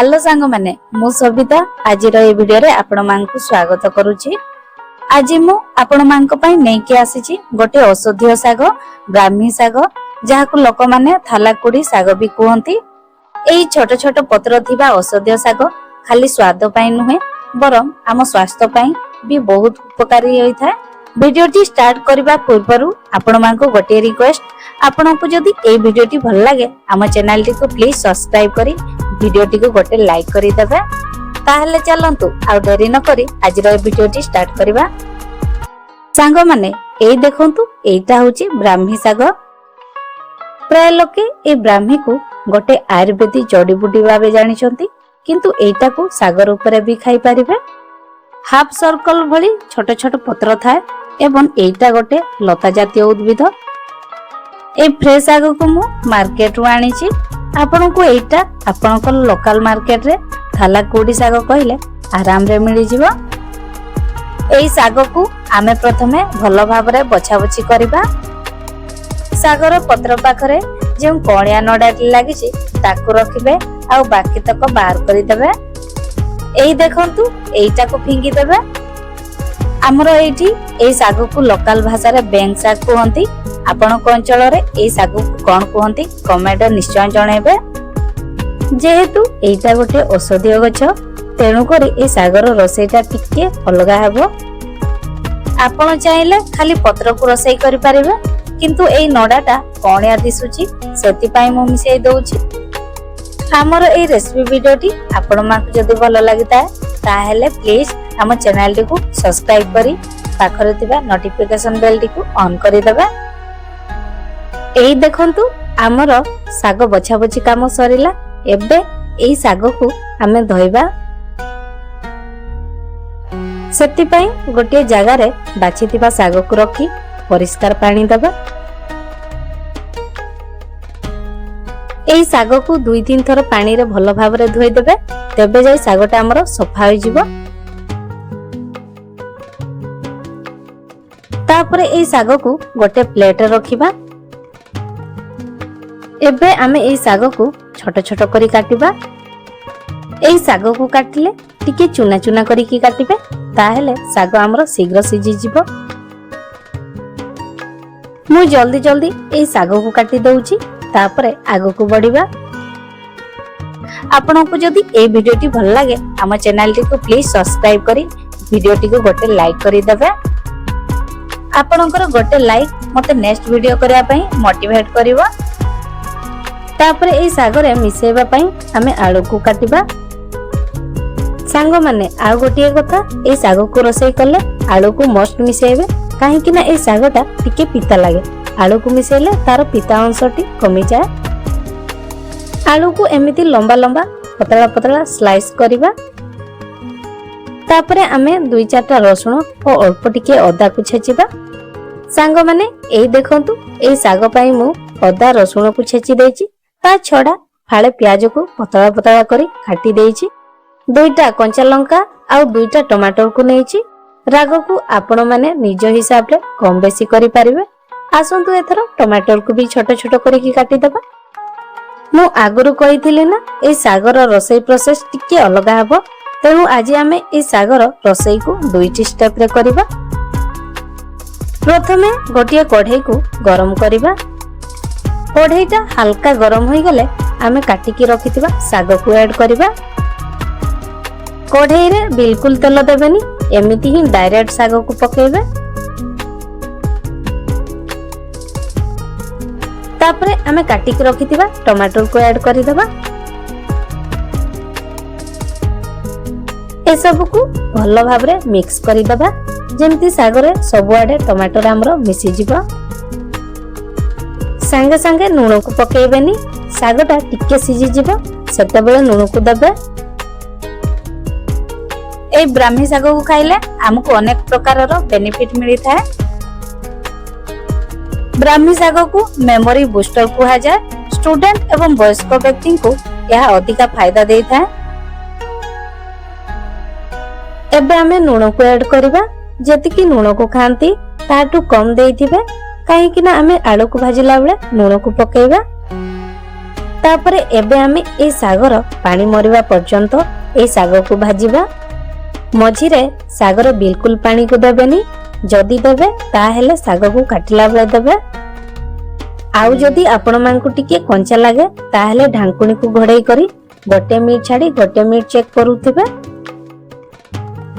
Hello सांग माने मु सबिता आज वीडियो रे आपण मानकु स्वागत करूची। आज मु आपण मानक पई नेकी आसीची गोटे औषधीय साग ब्राह्मी साग जाहाकु लोक माने थालाकुड़ी साग भी कहंती। एई छोट छोट पत्र थिबा औषधीय साग खाली स्वाद पई नुहे बरम आम स्वास्थ्य पई भी बहुत उपकारी होई थाए। वीडियोटी स्टार्ट करबा पूर्वरु आपण मानकु गोटे रिक्वेस्ट, आपनको जदि एई वीडियोटी भल लागे आम चैनल टी को प्लीज सब्सक्राइब करी वीडियोटी को गोटे लाइक करी देबे। ताहले चलंतु आ देरी न करी आज वीडियोटी स्टार्ट करबा। सांग माने एई देखंतु एईटा होची ब्राह्मी साग। प्राय लोके ए ब्राह्मी को गोटे आयुर्वेदिक जड़ी बूटी भाबे जानि छंती, किंतु एईटा को सागर ऊपर भी खाई परिबे। हाफ सर्कल भली छोट छोट पत्र थाए एवं एईटा गोटे लता जातीय उद्भिद। ए फ्रेश साग को मु मार्केट रु आनी छी। आपन को एईटा आपन को लोकल मार्केट रे थालाकुड़ी साग कहले आराम रे मिली जिवो। एई साग को आमे प्रथमे भलो भाबरे बछा बछि करबा। सागर पत्र पाखरे जे कोणिया नडा लागि छी ताकू रखिबे आ बाकी तक बाहर करि देबे। एई देखंतु एईटा को फिंगी देबे। हमर एठी एई साग को लोकल भाषा रे बेंग साग कहंती। आपण को अंचल रे एई साग को कोन कहंती कमेंट निश्चय जणेबे। जेहेतु एईटा गोटे औषधीय गछ तेणु करी ए सागर रसईटा टिके अलगा हेबो। आपण चाहिले खाली पत्र को रसई करि परिबे, किंतु एई नडाटा कोणिया दिसुची सेति पई मु मिसै दउची। हमर एई रेसिपी वीडियोटी आपण मानक जदि भलो लागिता ताहेले प्लीज हम चैनल टी को सब्सक्राइब करी पाखरे थिबा नोटिफिकेशन बेल टी को ऑन करि देबे। एई देखंतु हमर साग बछा बछि काम सरिला। एबे एई साग को हमें धोइबा। सेति पई गोटे जगह रे बाछि थिबा साग को रखी परिष्कार पानी दबा। एई साग को 2-3 थर पानी रे भलो भाबरे धोइ देबे, तेबे जाई सागटा हमर सफा होई जिवो। तापरे एई साग को गोटे प्लेट रे रखिबा। एबे आमे एई साग को छोट छोट करी काटिबा। एई साग को काटिले टिके चुना चुना करी की काटिबे, ताहेले साग हमर शीघ्र सिझी जिवो। मु जल्दी जल्दी एई साग को काटी दउची, तापरे आगो को बढ़िबा। आपनको जदि ए वीडियोटी भल लागे हम चैनल टी को प्लीज सब्सक्राइब करी वीडियोटी को गोटे लाइक करी देबे। आपनकर गोटे लाइक मते नेक्स्ट वीडियो करिया पई मोटिवेट करिवो। तापरे एई सागरे मिसेबा पई हमें आलू को काटिबा। सांग माने आ गोटिए कथा, एई साग को रसई करले आलू को मस्ट मिसेबे, काहे कि ना एई सागटा टिके पिता लागे। आलू को मिसेले तार पिता अंशटी कमी जाए। आलू को एमिति लंबा लंबा पतला पतला स्लाइस करिबा। तापरे आमे 2-4टा रसुण और अल्प टिके अदा को छेचिबा। सांग माने एई देखंतु एई साग पई मु अदा रसुण को छेची देछि। ता छडा फाळे प्याज को पतला पतला करी काटी देछि। 2टा कंचा लंका आ 2टा टमाटर को नेछि। राग को आपण माने निज हिसाब रे कम बेसी करि परिबे। आसंतु एथर टमाटर को भी छोट छोट करी की काटी देबा। मु आगरु कहिथिले ना ए सागर रसई प्रोसेस टिके अलगा हबो, तेणु आज आमे ए सागर रसई को 2टी स्टेप रे करिबा। प्रथमे गोटिए कढ़ई को गरम करिबा। कढ़ईटा हल्का गरम होई गले आमे काटी की रखिथिबा साग को ऐड करिबा। कढ़ई रे बिल्कुल तेल देबेनी, एमिति ही डायरेक्ट साग को पकेइबे। तापरे आमे काटी की रखिथिबा टमाटर को ऐड करि देबा। ए सब को भलो भाबरे मिक्स करि देबा, जेमति सागरे सब आडे टमाटर हमरो मिसि जिवो। संगे संगे नून को पकेइबेनी, सागटा टिके सिझी जिवो सेते बेले नून को देबे। ए ब्राह्मी साग को खाइले हमको अनेक प्रकार रो बेनिफिट मिली थाए। ब्राह्मी साग को मेमोरी बूस्टर कुहा जाए। स्टूडेंट एवं वयस्क व्यक्ति को यह अधिक फायदा देई थाए। एबे हमें नून को ऐड करबा। जेतिकी नून को खांती ताटू कम देइथिबे, काहे कि ना हमें आलू को भाजिला बेले नून को पकेइबा। तापरे एबे आमे ए सागर पानी मरिबा पर्यंत ए साग को भाजिबा। मझिरे सागर बिल्कुल पानी को देबेनी, जदि देबे ताहेले साग को काटिला बेले देबे। आउ जदि आपण मानकु टिके कंचा लागे ताहेले ढांकुणी को घोड़ाई करी गोटे मिनिट छाड़ी गोटे मिनिट चेक करूथिबे।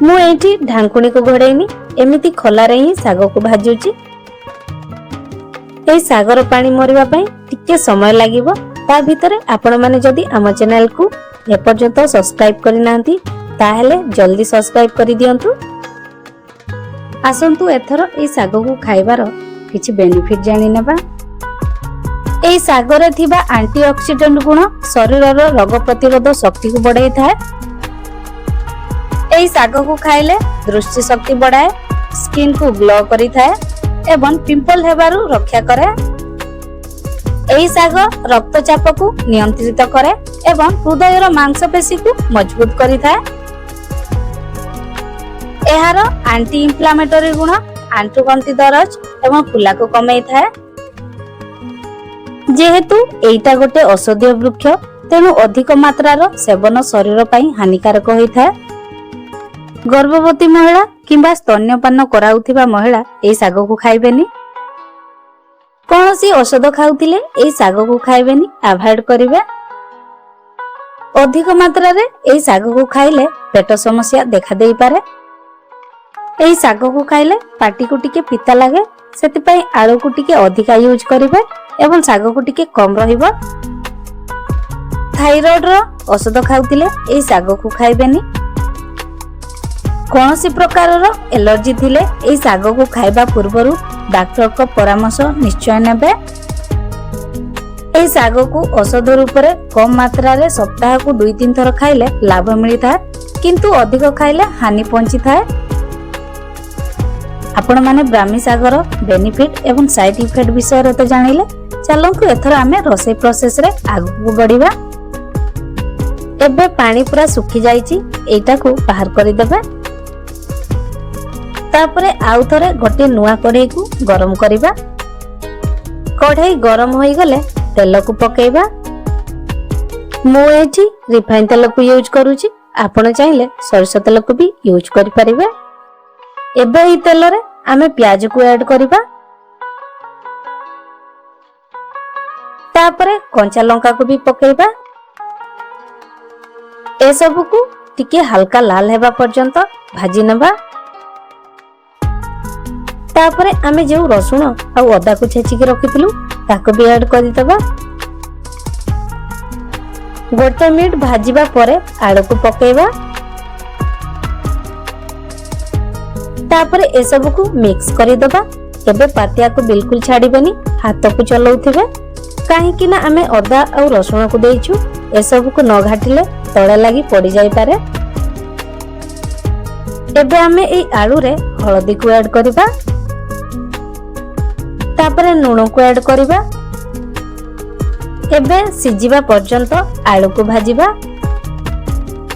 मु एठी ढांकुणी को घोड़ाईनी, एमिति खोला रे ही साग को भाजुची। ए सागर पानी मरिबा पई टिके समय लागिबो। ता भितरे आपण माने जदि आम चैनल को एपर्यंत सब्सक्राइब करि नांती ताहेले जल्दी सब्सक्राइब करि दियंतु। आसंतु एथरो ए साग को खाइबार किछि बेनिफिट जानि नेबा। ए सागरे थिबा एंटीऑक्सीडेंट गुण शरीरर रोग प्रतिरोध शक्ति को बढ़ाई थाए। ए साग को खाइले दृष्टि शक्ति बढ़ाए, स्किन को ग्लो करि थाए एवं पिंपल हेबारु रक्षा करे। एही साग रक्तचाप को नियंत्रित करे एवं हृदयर मांसपेशी को मजबूत करि थाए। एहार एंटी इन्फ्लेमेटरी गुण आंठुगंठी दरज एवं फुला को कमेई थाए। जेहेतु एइटा गोटे औषधीय वृक्ष तेणु अधिक मात्रार सेवन शरीर पई हानिकारक होई थाए। गर्भवती महिला किंबा स्तन्यपान कराउथिबा महिला एई साग को खाइबेनी। कौनसी औषध खाउथिले एई साग को खाइबेनी, अवॉइड करिवे। अधिक मात्रा रे एई साग को खाइले पेट समस्या देखा देई पारे। एई साग को खाइले पाटी को टिके पिता लागे, सेति पई आलू को टिके अधिका यूज करिवे एवं साग को टिके कम रहिबो। थायराइड रो औषध खाउथिले एई साग को खाइबेनी। कौनसी प्रकार एलर्जी थिले एई साग को खाइबा पूर्वरु डॉक्टर को परामर्श निश्चय नेबे। एई साग को औषध रूप रे कम मात्रा रे सप्ताह को 2-3 थर खाइले लाभ मिली थाए, किंतु अधिक खाइले हानि पहुंची थाए। आपण माने ब्राह्मी सागर बेनिफिट एवं साइड इफेक्ट विषय रे तो जानिले। चलंतु एथर आमे रोसे प्रोसेस रे आगु बढ़िबा। एबे पानी पूरा सुखी जाईची, एटा को बाहर करि देबे। तापरे आउ थरे गोटे नुआ कढ़ाई को गरम करिबा। कढ़ाई गरम होई गले तेल को पकेइबा। मु एठी रिफाइन तेल को यूज करूची, आपण चाहिले सरसो तेल को भी यूज करि परिबे। एबे ई तेल रे आमे प्याज को ऐड करिबा। तापरे कंचा लंका को भी पकेइबा। ए सब को टिके हल्का लाल हेबा पर्यंत भाजी नेबा। तापरे आमे जो रसुण आ अदा को छेची के रखिथिलु ताको भी ऐड करि दबा। गोटे मिनिट भाजीबा परे आलू को पकेइबा। तापरे ए सब को मिक्स करि दबा। एबे पातिया को बिल्कुल छाड़ीबेनी, हाथ को चलाउथिबे, काहे कि ना आमे अदा आ रसुण को देइछु। ए सब को न घाटिले तळे लागि पड़ी जाई पारे। एबे आमे ए आलू रे हळदी को ऐड करिबा। तापरे लूण को ऐड करिबा। एबे सिजिबा पर्यंत आलू को भाजिबा।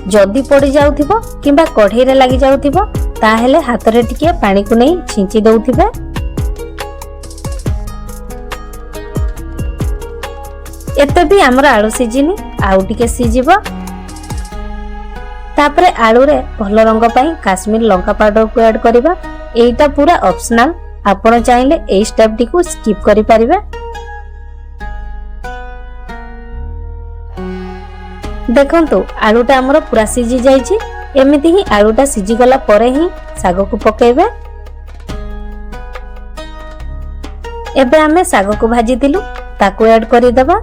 जदी पड़ी जाउथिबो किंबा कढ़ाई रे लागि जाउथिबो ताहेले हाथ रे टिके पानी को नै छिंची दउथिबे। एते भी हमर आलू सिजिनी, आउ टिके सिजिबो। तापरे आलू रे भल रंग पई काश्मीर लंका पाउडर को ऐड करिबा। एइटा पूरा ऑप्शनल, आपण चाहिले एई स्टेप टी को स्किप करि परिबे। देखंतु आलूटा हमर पूरा सिजी जाईची। एमिति ही आलूटा सिजी गला परे ही साग को पकेइबे। एबे आमे साग को भाजी दिलु ताको ऐड करि दबा।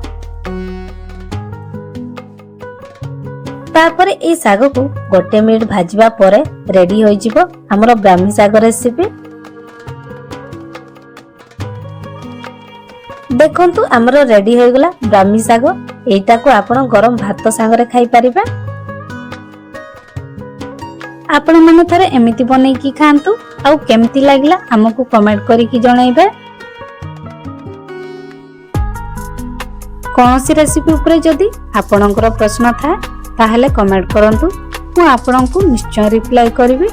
तापरे ए साग को गोटे मिनिट भाजीबा परे रेडी होई जिवो हमर ब्राह्मी साग रेसिपी। देखंतु हमर रेडी होई गला ब्राह्मी साग। एटा को आपण गरम भात संगरे खाई परिबे। आपण माने थरे एमिति बनै की खांतु आ केमति लागला हमकु कमेंट करी की जणाइबे। कोनोसी रेसिपी ऊपर जदी आपणकर प्रश्न था ताहले कमेंट करंतु, मु आपणकु निश्चय रिप्लाई करबी।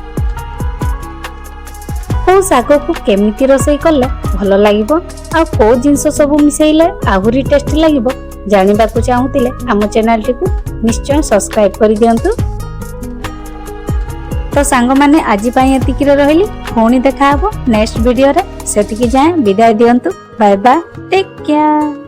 को साग को केमिति रोसई करले भलो लागिबो आ को जिंस सब मिसेइले आहुरी टेस्टी लागिबो ଜାଣିବାକୁ ଚାହୁଁଥିଲେ ଆମ ଚ୍ୟାନେଲଟିକୁ ନିଶ୍ଚୟ ସବସ୍କ୍ରାଇବ କରିଦିଅନ୍ତୁ। ତ ସାଙ୍ଗମାନେ ଆଜି ପାଇଁ ଏତିକିରେ ରହିଲି। ପୁଣି ଦେଖା ହବ ନେକ୍ସଟ ଭିଡିଓରେ। ସେତିକି ଯାଏଁ ବିଦାୟ ଦିଅନ୍ତୁ। Bye bye, take care.